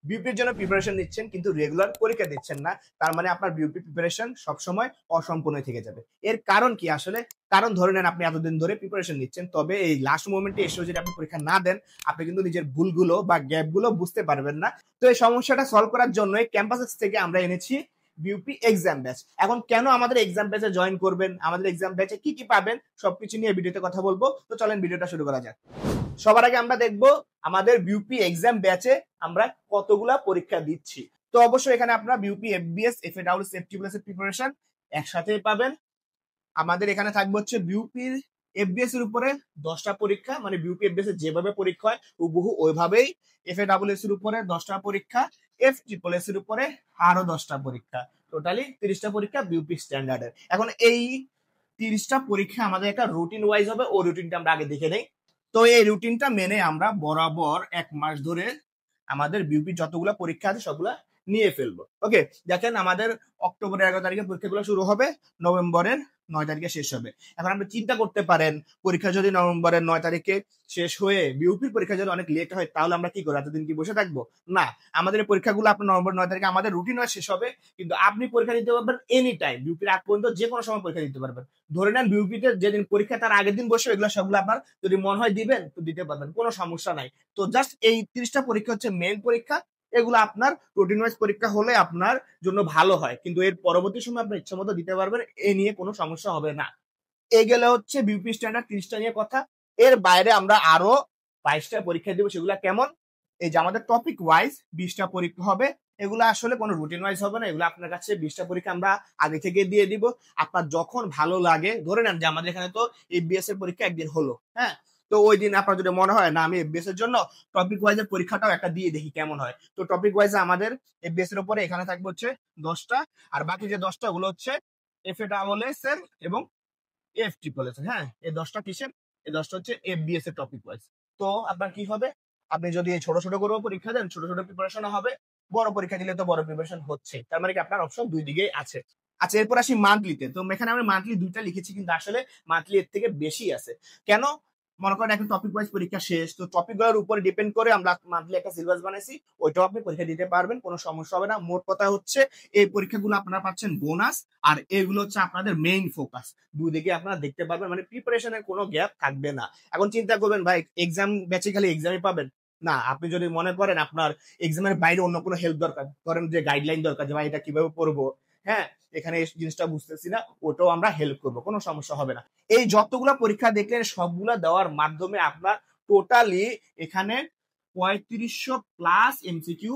বিউপির জন্য প্রিপারেশন নিচ্ছেন কিন্তু রেগুলার পরীক্ষা দিচ্ছেন না, তার মানে আপনার বিউপি প্রিপারেশন সবসময় অসম্পূর্ণ থেকে যাবে। এর কারণ কি আসলে? কারণ ধরে নেন আপনি এতদিন ধরে প্রিপারেশন নিচ্ছেন, তবে এই লাস্ট মোমেন্টে এসেও যদি আপনি পরীক্ষা না দেন, আপনি কিন্তু নিজের ভুলগুলো বা গ্যাপগুলো বুঝতে পারবেন না। তো এই সমস্যাটা সলভ করার জন্যই ক্যাম্পাসেস থেকে আমরা এনেছি বিউপি এক্সাম ব্যাচ। এখন কেন আমাদের এক্সাম ব্যাচে জয়েন করবেন, আমাদের এক্সাম ব্যাচে কি কি পাবেন, সবকিছু নিয়ে ভিডিওতে কথা বলবো। তো চলেন ভিডিওটা শুরু করা যাক। সবার আগে আমরা দেখবো আমাদের বিউপি এক্সাম ব্যাচে আমরা কতগুলা পরীক্ষা দিচ্ছি। তো অবশ্যই এখানে আপনারা বিউপি এফবিএস, এফএডব্লিউ, এফটিবিএস এর প্রিপারেশন একসাথে পাবেন। আমাদের এখানে থাকবে হচ্ছে বিউপি এফবিএস এর উপরে 10টা পরীক্ষা, মানে বিউপি এফবিএস এর যেভাবে পরীক্ষা হয় হুবহু ওইভাবেই এফএডব্লিউএস এর উপরে 10টা পরীক্ষা, এফটিপিএস এর উপরে আরো 10টা পরীক্ষা, টোটালি 30টা পরীক্ষা বিউপি স্ট্যান্ডার্ডের। এখন এই 30টা পরীক্ষা আমাদের একটা রুটিন ওয়াইজ হবে, ওই রুটিনটা আমরা আগে দেখে নেই। তো এই রুটিনটা মেনে আমরা বরাবর 1 মাস ধরে আমাদের বিউপি যতগুলো পরীক্ষা আছে সবগুলা নিয়ে ফেলবো। ওকে, দেখেন আমাদের অক্টোবরের 11 তারিখে পরীক্ষাগুলো শুরু হবে, নভেম্বরের 9 তারিখে শেষ হবে। এখন আপনি চিন্তা করতে পারেন, পরীক্ষা যদি নভেম্বরের 9 তারিখে শেষ হয়ে বিউপির পরীক্ষা যদি অনেক লেট হয়, তাহলে আমরা কি করবো? এতদিন কি বসে থাকবো? না, আমাদের এই পরীক্ষাগুলো আপনার নভেম্বর 9 তারিখে আমাদের রুটিন শেষ হবে, কিন্তু আপনি পরীক্ষা দিতে পারবেন এনি টাইম। বিউপির আগ পর্যন্ত যে কোনো সময় পরীক্ষা দিতে পারবেন। ধরে নেন বিউপিতে যেদিন পরীক্ষা তার আগের দিন বসে এগুলো সবগুলো আপনার যদি মনে হয় দিবেন তো দিতে পারবেন, কোনো সমস্যা নাই। তো জাস্ট এই 30টা পরীক্ষা হচ্ছে মেইন পরীক্ষা। এগুলো আপনার রুটিন ওয়াইজ পরীক্ষা হলে আপনার জন্য ভালো হয়, কিন্তু এর পরবর্তী সময় আপনার ইচ্ছা মতো দিতে পারবেন, এ নিয়ে কোনো সমস্যা হবে না। এই গেলে হচ্ছে বিউপি স্ট্যান্ডার্ড 30টা নিয়ে কথা। এর বাইরে আমরা আরো 22টা পরীক্ষা দিব। সেগুলো কেমন? এই যে আমাদের টপিক ওয়াইজ 20টা পরীক্ষা হবে। এগুলো আসলে কোনো রুটিন ওয়াইজ হবে না, এগুলো আপনার কাছে 20টা পরীক্ষা আমরা আগে থেকে দিয়ে দিব। আপনার যখন ভালো লাগে, ধরে নেন যে আমাদের এখানে তো এফবিএস এর পরীক্ষা একদিন হলো, হ্যাঁ, তো ওই দিন আপনার যদি মনে হয় না আমি এফবিএস এর জন্য টপিক ওয়াইজ এর পরীক্ষাটাও একটা দিয়ে দেখি কেমন হয়, তো টপিক ওয়াইজ আমাদের এফবিএস এর উপরে এখানে থাকবে হচ্ছে 10টা, আর বাকি যে 10টা গুলো হচ্ছে এফএডব্লিউএস এর এবং এফটিপিএস এর। হ্যাঁ, এই 10টা কিসের? এই 10টা হচ্ছে এফবিএস এর টপিক ওয়াইজ। তো আপনার কি হবে, আপনি যদি ছোট ছোট করে পরীক্ষা দেন, ছোট ছোট প্রিপারেশন হবে। বড় পরীক্ষা দিলে তো বড় প্রিপারেশন হচ্ছে, তার মানে কি আপনার অপশন দুই দিকেই আছে। আচ্ছা, এরপর আসি মান্থলিতে। তো এখানে আমি মান্থলি 2টা লিখেছি, কিন্তু আসলে মান্থলি এর থেকে বেশি আছে। কেন? মনে করেন এখন টপিক ওয়াইজ পরীক্ষা শেষ, তো টপিকগুলোর উপরে ডিপেন্ড করে আমরা মান্থলি একটা সিলেবাস বানাইছি, ওইটাও আপনি পরীক্ষা দিতে পারবেন, কোনো সমস্যা হবে না। মোট কথা হচ্ছে এই পরীক্ষাগুলো আপনারা পাচ্ছেন বোনাস, আর এগুলো হচ্ছে আপনাদের মেইন ফোকাস। দুই দিকে আপনারা দেখতে পারবেন, মানে প্রিপারেশনের কোনো গ্যাপ থাকবে না। এখন চিন্তা করবেন ভাই এক্সাম ব্যাচে খালি এক্সামই পাবেন, না। আপনি যদি মনে করেন আপনার এক্সামের বাইরে অন্য কোনো হেল্প দরকার, করেন যে গাইডলাইন দরকার যে ভাই এটা কিভাবে পড়বো, হ্যাঁ, এখানে এই জিনিসটা বুঝতেছি না, ওটাও আমরা হেল্প করবো, কোনো সমস্যা হবে না। এই যতগুলা পরীক্ষা দেখলেন সবগুলা দেওয়ার মাধ্যমে আপনার টোটালি এখানে 3500 প্লাস এমসিকিউ